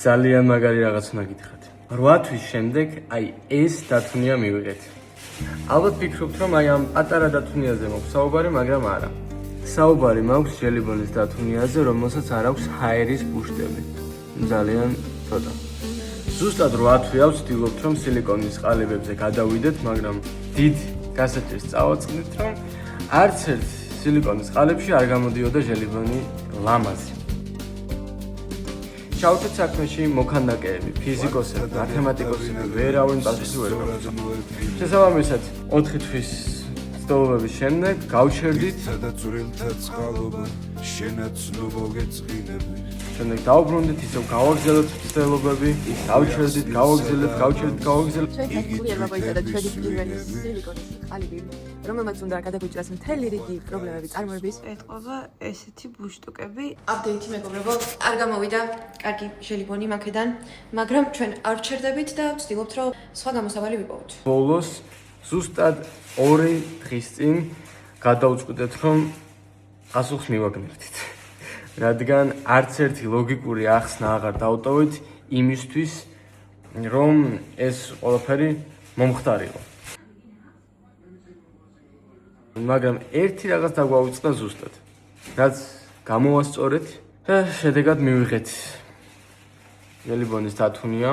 ძალიან მაგარი რაღაც უნდა გითხრათ. 8 თვის შემდეგ აი ეს დათუნია მივიღეთ. ალბათ ფიქრობთ რომ აი ამ პატარა დათუნიაზე მაქვს საუბარი, მაგრამ არა. საუბარი მაქვს ჟელიბონის დათუნიაზე, რომელსაც არ აქვს ჰაერის ბუშტები. ძალიან ცოტა. ზუსტად 8 თვეა ვცდილობთ რომ სილიკონის ყალებებზე გადავიდეთ, მაგრამ დიდ გასაჭირს წავაწყდით რომ არც ერთ სილიკონის ყალებში არ გამოდიოდა ჟელიბონი ლამაზი. ჩავთვით საქმეში მოქანდაკეები, ფიზიკოსები, მათემატიკოსები, ვერავინ პასუხი ვერ გაგვცემ. შესაბამისად, 4 თვის ცდელობების შემდეგ გავჩერდით შემდეგ დავუბრუნდით, ისევ გავაგზავნოთ ცდელობები, გავჩერდით, გავაგზავნეთ. ჩვენ გულიერმა მოიცადა ჩვენი პირველი სილიკონის ყალიბი, რომელმაც უნდა გადაგვიჭრას მთელი რიგი პრობლემები წარმოების. ეთყობა ესეთი ბუშტუკები. აპდეიტი მეგობრებო, არ გამოვიდა კარგი ჟელიბონი მაქედან, მაგრამ ჩვენ არ ვჩერდებით და ვცდილობთ რომ სხვა გამოსავალი ვიპოვოთ. ბოლოს ზუსტად 2 დღის წინ გადავწყვიტეთ რომ პასუხს მივაგნებდით. რადგან არც ერთი ლოგიკური ახსნა აღარ დავტოვეთ იმისთვის, რომ ეს ყველაფერი მომხდარიყო. მაგრამ ერთი რაღაც დაგვაუწყდა ზუსტად. რაც გამოვასწორეთ და შედეგად მივიღეთ ჟელიბონის დათუნია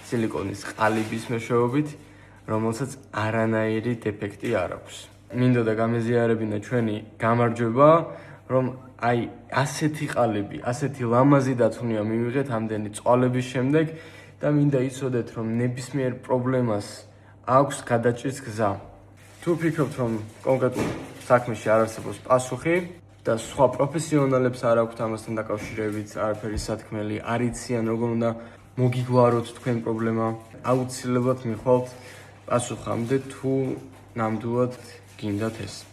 სილიკონის ყალიბის მეშვეობით, რომელსაც არანაირი დეფექტი არ აქვს. მინდოდა გამეზიარებინა ჩვენი გამარჯვება, რომ აი ასეთი ყალიბი, ასეთი ლამაზი დათუნია მივიღეთ ამდენი წვალების შემდეგ და მინდა იცოდეთ, რომ ნებისმიერ პრობლემას აქვს გადაჭრის გზა. თუ ფიქრობთ, რომ კონკრეტულ საქმეში არ არსებობს პასუხი და სხვა პროფესიონალებს არ აქვთ ამასთან დაკავშირებით არაფერი სათქმელი, არ იციან როგორ უნდა მოგიგვაროთ თქვენ პრობლემა, აუცილებლად მიხვალთ პასუხამდე თუ ნამდვილად გინდათ ეს.